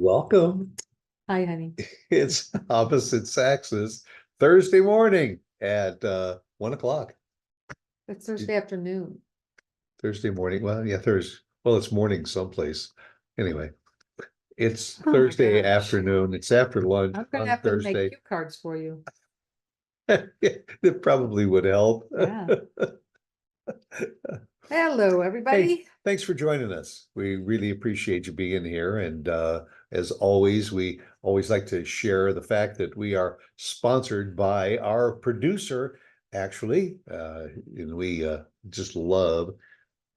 Welcome. Hi, honey. It's opposite Saxes Thursday morning at 1 o'clock. It's Thursday afternoon. Thursday morning. Well, yeah, Thursday. Well, it's morning someplace. Anyway, it's Oh my Thursday gosh. afternoon. It's after lunch I'm gonna on have to make Thursday. cue cards for you. It probably would help. Yeah. Hello, Hey, everybody. thanks for joining us. We really appreciate you being here. And as always, we always like to share the fact that we are sponsored by our producer, actually. And we just love We do.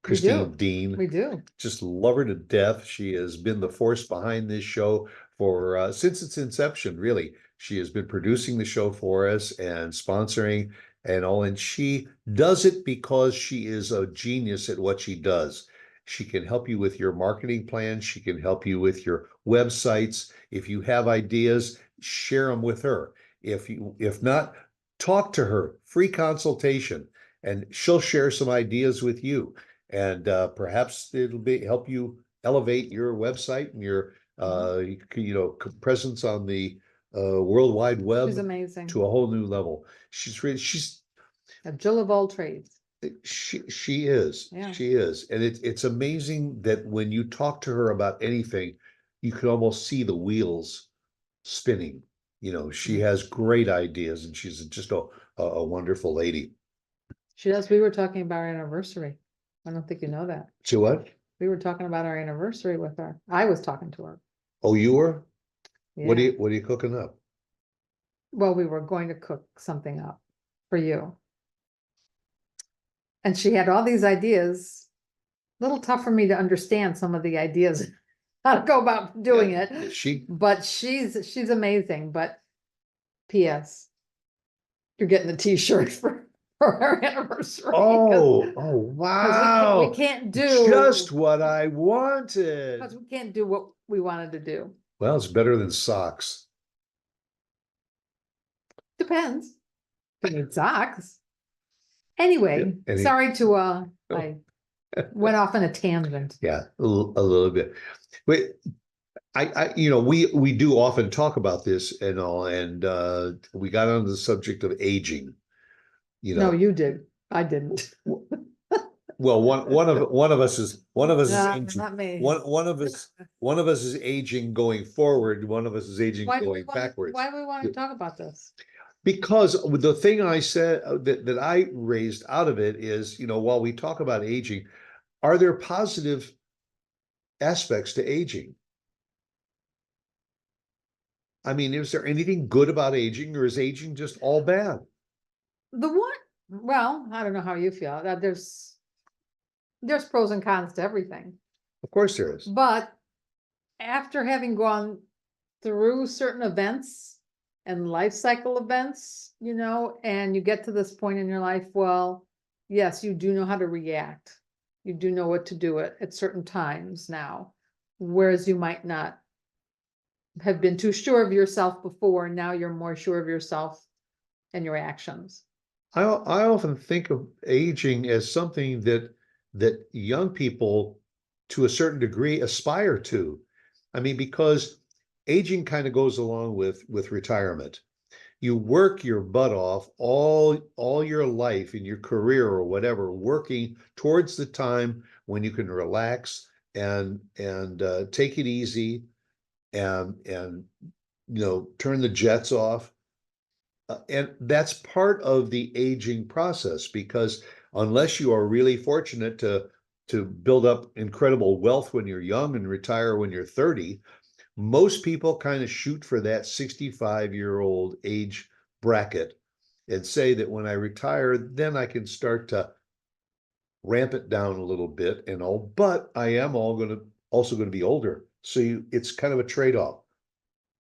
Christine Dean. We do. Just love her to death. She has been the force behind this show for since its inception, really. She has been producing the show for us and sponsoring and all, and she does it because she is a genius at what she does. She can help you with your marketing plan. She can help you with your websites. If you have ideas, share them with her. If not, talk to her, free consultation, and she'll share some ideas with you. And perhaps it'll be help you elevate your website and your presence on the World Wide Web She's amazing. to a whole new level. She's A Jill of all trades. she is. Yeah. She is. And it's amazing that when you talk to her about anything, you can almost see the wheels spinning. She has great ideas, and she's just a wonderful lady. She does. We were talking about our anniversary. I don't think you know that. So what? We were talking about our anniversary with her. I was talking to her. Oh, you were? What Yeah. are you cooking up? Well, we were going to cook something up for you. And she had all these ideas. A little tough for me to understand some of the ideas, how to go about doing Yeah, it. But she's amazing. But P.S. You're getting a t-shirt for our anniversary. Oh wow. We can't do just what I wanted. because we can't do what we wanted to do. Well, it's better than socks. Depends. If you need socks. Anyway, Yeah, sorry to I went off on a tangent. Yeah, a little bit. But we do often talk about this and all, and we got on the subject of aging. No, you did. I didn't. Well, one of us is aging. Not me. One of us is aging going forward. One of us is aging going backwards. Why do we want to talk about this? Because the thing I said that I raised out of it is, while we talk about aging, are there positive aspects to aging? I mean, is there anything good about aging, or is aging just all bad? Well, I don't know how you feel. There's pros and cons to everything. Of course there is. But after having gone through certain events and life cycle events, and you get to this point in your life, well, yes, you do know how to react. You do know what to do at certain times now, whereas you might not have been too sure of yourself before. Now you're more sure of yourself and your actions. I often think of aging as something that young people, to a certain degree, aspire to. I mean, because aging kind of goes along with retirement. You work your butt off all your life in your career or whatever, working towards the time when you can relax and take it easy and turn the jets off. And that's part of the aging process, because unless you are really fortunate to build up incredible wealth when you're young and retire when you're 30, most people kind of shoot for that 65-year-old age bracket and say that when I retire, then I can start to ramp it down a little bit and all, but I am also going to be older. So it's kind of a trade-off.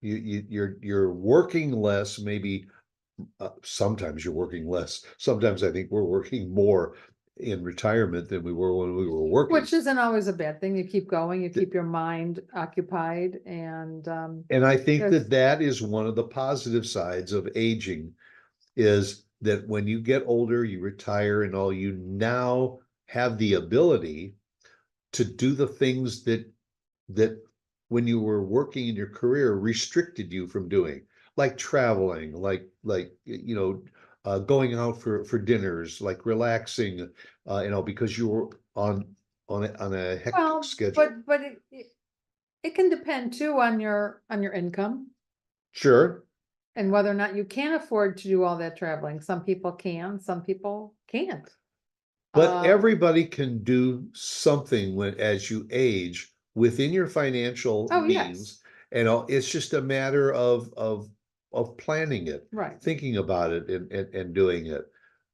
You're working less, maybe sometimes you're working less. Sometimes I think we're working more in retirement than we were when we were working. Which isn't always a bad thing. You keep going, you keep your mind occupied, and I think that is one of the positive sides of aging, is that when you get older, you retire and all, you now have the ability to do the things that when you were working in your career restricted you from doing, like traveling, going out for dinners, like relaxing, because you were on a hectic Well, schedule. but it can depend too on your income Sure, and whether or not you can afford to do all that traveling. Some people can, some people can't. but Uh, everybody can do something as you age within your financial oh, yes, means. And it's just a matter of planning it, right. thinking about it and doing it.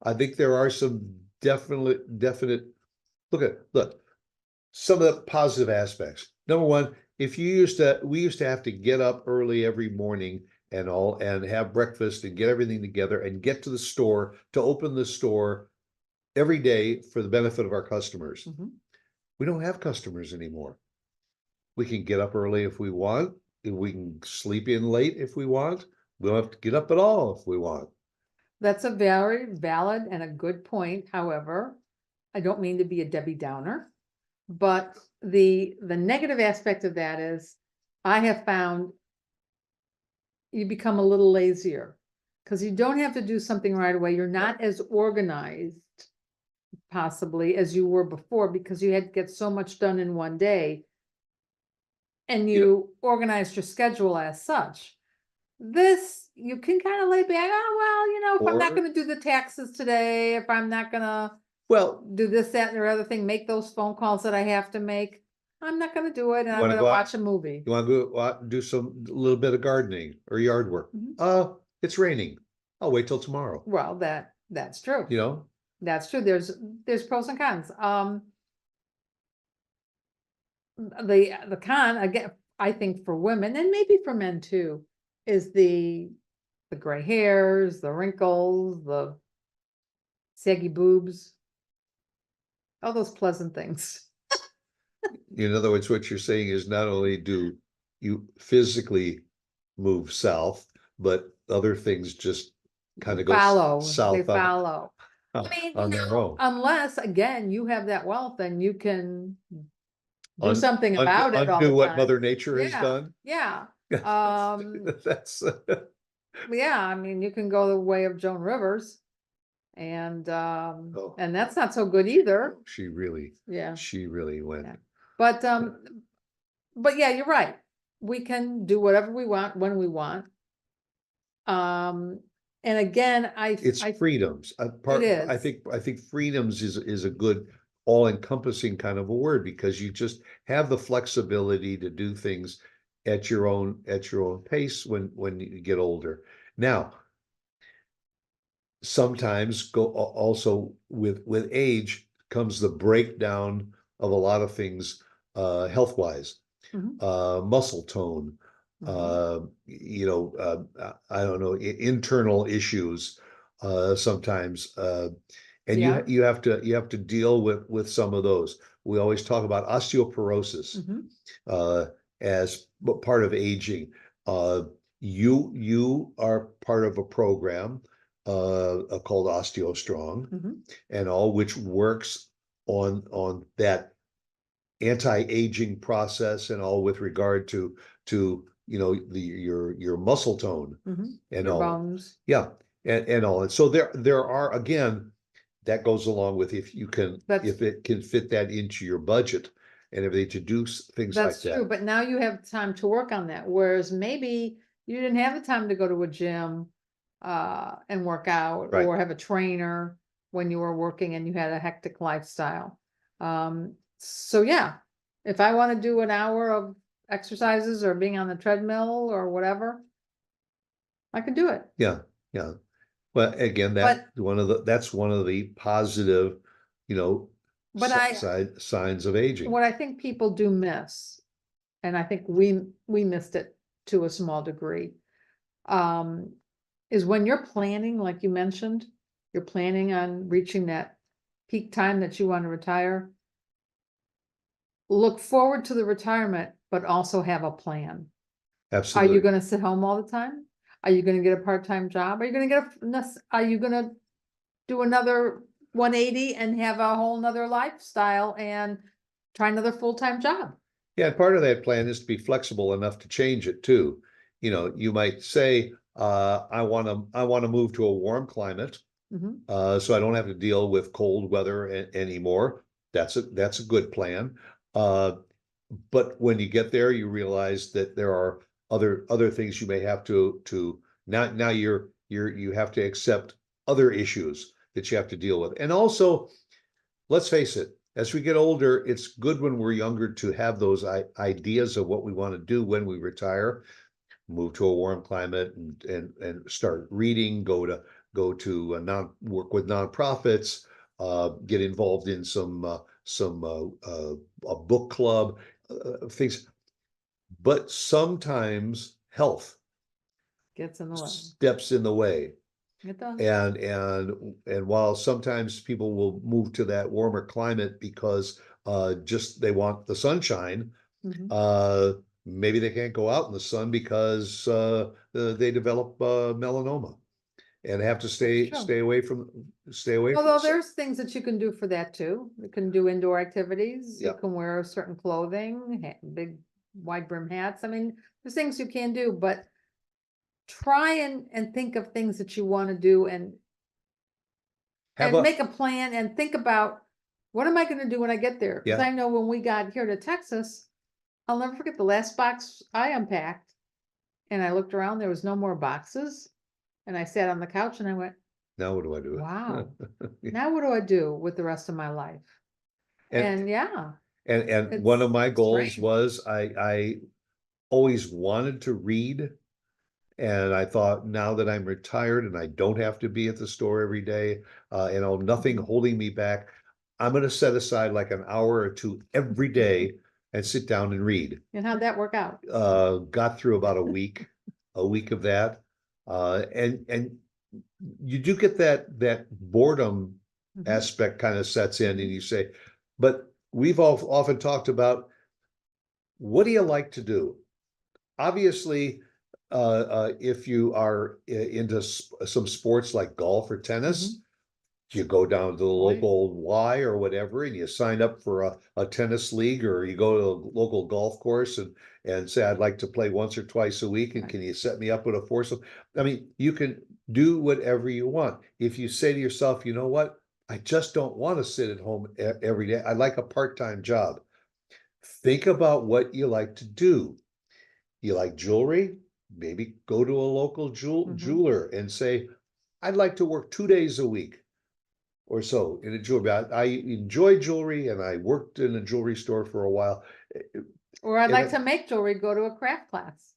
I think there are some definite, look, some of the positive aspects. Number one, we used to have to get up early every morning and have breakfast and get everything together and get to the store to open the store every day for the benefit of our customers. Mhm. We don't have customers anymore. We can get up early if we want. We can sleep in late if we want. We don't have to get up at all if we want. That's a very valid and a good point. However, I don't mean to be a Debbie Downer, but the negative aspect of that is I have found you become a little lazier because you don't have to do something right away. You're not as organized possibly as you were before because you had to get so much done in one day and You know, you organized your schedule as such. This, you can kind of lay back, oh, well, if I'm not or gonna do the taxes today, if I'm not gonna well, do this, that, and the other thing, make those phone calls that I have to make, I'm not gonna do it, and you I'm want to gonna go out, watch a movie. you want to go out and do a little bit of gardening or yard work. Mhm. It's raining. I'll wait till tomorrow. Well, that's true. You know, That's true. There's pros and cons. The con, again, I think for women and maybe for men too, is the gray hairs, the wrinkles, the saggy boobs, all those pleasant things. in other words, what you're saying is not only do you physically move south, but other things just kind of go They south follow. I mean, on their own. unless, again, you have that wealth and you can do Un, something about it all undo the what time. Mother Nature has Yeah, done. yeah. Um, That's yeah, I mean, you can go the way of Joan Rivers oh, and that's not so good either. she really, Yeah, she really went. yeah. But, yeah, you're right. We can do whatever we want when we want. And again, It's freedoms. it I is. think freedoms is a good all-encompassing kind of a word because you just have the flexibility to do things at your own pace when you get older. Now, sometimes also with age comes the breakdown of a lot of things health wise, Mhm, muscle tone, mhm. I don't know, internal issues sometimes, and Yeah. you have to deal with some of those. We always talk about osteoporosis Mhm, uh, as part of aging. Uh, you are part of a program called OsteoStrong mhm. and all, which works on that anti-aging process and all with regard to your muscle tone Mhm. and Your all. bones. Yeah, and all. And so there are, again, that goes along with That's if it can fit that into your budget and everything to do things like that's true, that. but now you have time to work on that, whereas maybe you didn't have the time to go to a gym and work out Right. or have a trainer when you were working and you had a hectic lifestyle. So yeah, if I want to do an hour of exercises or being on the treadmill or whatever, I can do it. Yeah, yeah. But again, But that's one of the positive, you know, but I signs of aging. what I think people do miss, and I think we missed it to a small degree, um, is when you're planning, like you mentioned, you're planning on reaching that peak time that you want to retire. Look forward to the retirement, but also have a plan. Are you Absolutely. gonna sit home all the time? Are you gonna get a part-time job? Are you gonna are you gonna do another 180 and have a whole nother lifestyle and try another full-time job? Yeah, and part of that plan is to be flexible enough to change it too. You know, you might say, I want to move to a warm climate, Mhm. so I don't have to deal with cold weather anymore. That's a good plan. Uh, but when you get there, you realize that there are other things you may have to now you have to accept other issues that you have to deal with. And also, let's face it, as we get older, it's good when we're younger to have those ideas of what we want to do when we retire, move to a warm climate and start reading, go to work with nonprofits, get involved in some a book club, things. But sometimes health Gets in the way. steps in the way. It does. And while sometimes people will move to that warmer climate because just they want the sunshine, Mhm. uh, maybe they can't go out in the sun because they develop melanoma and have to That's true. stay away from Although the sun. there's things that you can do for that too. You can do indoor activities. You Yeah. can wear certain clothing, big wide brim hats. I mean, there's things you can do, but try and think of things that you want to do Have and a make a plan and think about what am I going to do when I get there? Because Yeah. I know when we got here to Texas, I'll never forget the last box I unpacked. And I looked around, there was no more boxes. And I sat on the couch and I went, Now what do I do? wow, now what do I do with the rest of my life? And And yeah, and one of my it's goals strange. was I always wanted to read. And I thought, now that I'm retired and I don't have to be at the store every day, nothing Mhm. holding me back, I'm going to set aside like an hour or two every day and sit down and read. And how'd that work out? Got through about a week of that, and you do get that boredom Mhm. aspect kind of sets in, and you say, but we've all often talked about, what do you like to do? Obviously, if you are into some sports like golf or tennis, Mhm. you go down to the Right. local Y or whatever, and you sign up for a tennis league, or you go to a local golf course and say, I'd like to play once or twice a week, and Right. can you set me up with a foursome? I mean, you can do whatever you want. If you say to yourself, you know what, I just don't want to sit at home every day. I like a part-time job. Think about what you like to do. You like jewelry? Maybe go to a local Mhm. jeweler and say, I'd like to work 2 days a week or so in a jewelry. I enjoy jewelry and I worked in a jewelry store for a while. Or I'd And like to make jewelry, go to a craft class.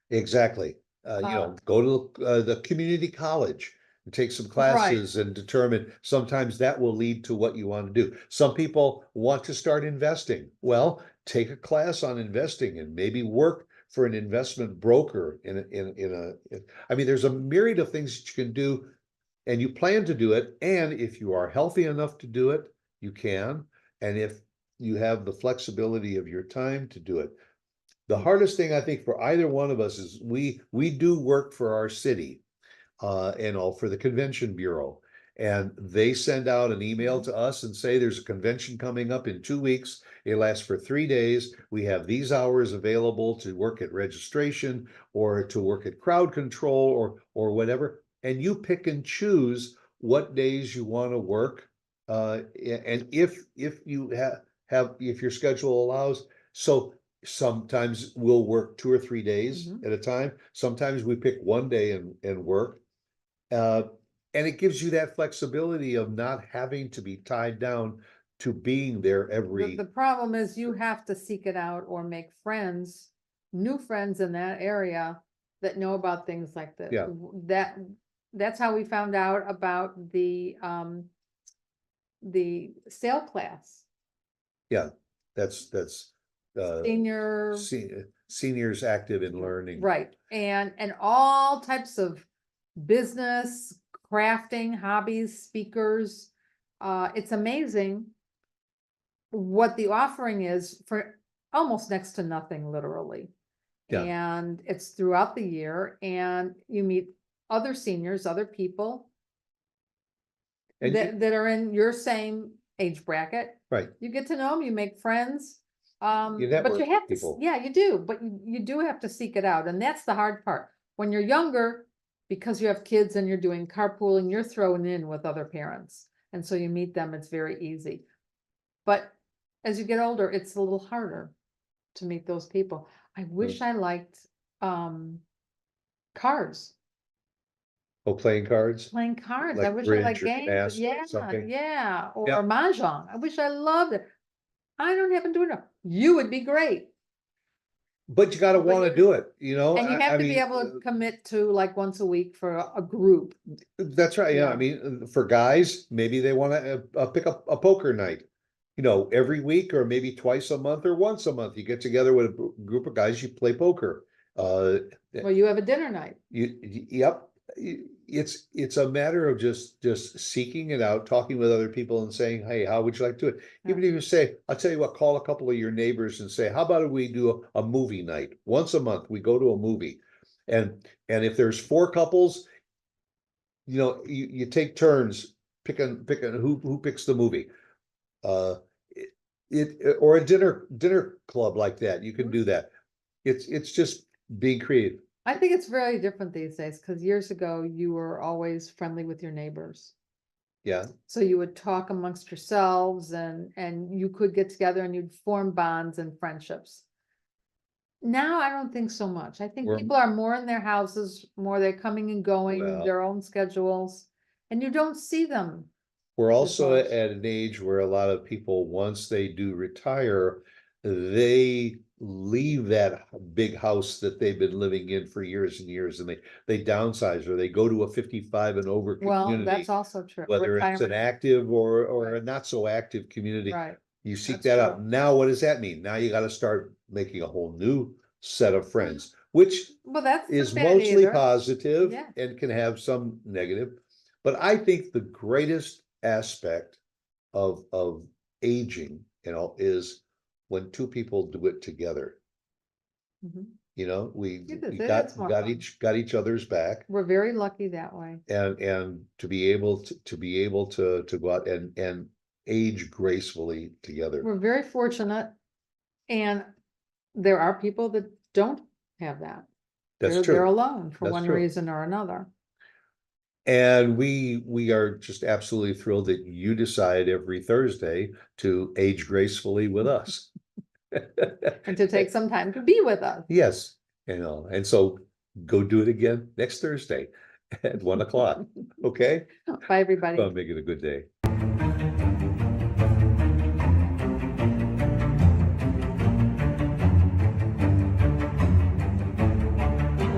exactly. Uh, Go to the community college and take some right. classes and determine, sometimes that will lead to what you want to do. Some people want to start investing. Well, take a class on investing and maybe work for an investment broker I mean, there's a myriad of things that you can do, and you plan to do it. And if you are healthy enough to do it, you can. And if you have the flexibility of your time to do it. The hardest thing I think for either one of us is we do work for our city, for the convention bureau. And they send out an email Mhm. to us and say, there's a convention coming up in 2 weeks. It lasts for 3 days. We have these hours available to work at registration or to work at crowd control or whatever. And you pick and choose what days you want to work. And if you have if your schedule allows, so sometimes we'll work 2 or 3 days Mhm. at a time. Sometimes we pick one day and work. Uh, and it gives you that flexibility of not having to be tied down to being there The problem is you have to seek it out or make friends, new friends in that area that know about things like that. Yeah. That's how we found out about the sail class. Yeah, that's Senior, seniors active in learning. right, and all types of business, crafting, hobbies, speakers. It's amazing what the offering is for almost next to nothing, literally. Yeah. And it's throughout the year, and you meet other seniors, other people And you, that are in your same age bracket. right. You get to know them, you make friends. You But network you have with to, people. yeah, you do, but you do have to seek it out, and that's the hard part. When you're younger, because you have kids and you're doing carpooling, you're thrown in with other parents. And so you meet them, it's very easy. But as you get older, it's a little harder to meet those people. I wish I liked cards, Oh, playing cards, playing cards. I like wish I liked bridge or games. mask Yeah, or something. yeah, or Yeah, mahjong. I wish I loved it. I don't happen to know. You would be great. but you gotta But wanna do it, you know, And you I have to be mean, able to commit to like once a week for a group. that's right, yeah, I Yeah. mean, for guys, maybe they wanna, pick up a poker night. You know, every week or maybe twice a month or once a month, you get together with a group of guys, you play poker. Uh, Well, you have a dinner night. yep, it's a matter of just seeking it out, talking with other people and saying, hey, how would you like to do it? Yeah. Even if you say, I'll tell you what, call a couple of your neighbors and say, how about we do a movie night? Once a month, we go to a movie. And if there's four couples, you know, you take turns picking who picks the movie. Uh, or a dinner club like that, you can Mhm. do that. It's just being creative. I think it's very different these days, because years ago, you were always friendly with your neighbors. Yeah, So you would talk amongst yourselves and you could get together and you'd form bonds and friendships. Now, I don't think so much. I think we're people are more in their houses, more they're coming and going, well, their own schedules, and you don't see them we're as also much. at an age where a lot of people, once they do retire, they leave that big house that they've been living in for years and years, and they downsize or they go to a 55 and over Well, community, that's also true. whether it's an Retirement, active or right, a not so active community. right. You seek That's that true. out. Now, what does that mean? Now you got to start making a whole new set of friends, which Well, that's not is bad mostly either. positive Yeah. and can have some negative. But I think the greatest aspect of aging, you know, is when two people do it together. Mhm. You know, It is, we it's more fun. got each other's back, We're very lucky that way. and to be able to be able to go out and age gracefully together. We're very fortunate, and there are people that don't have that. That's They're true. alone for That's one true. reason or another. And we are just absolutely thrilled that you decide every Thursday to age gracefully with us. And to take some time to be with us. Yes, you know, and so go do it again next Thursday at 1 o'clock. Okay? Bye, everybody. Make it a good day.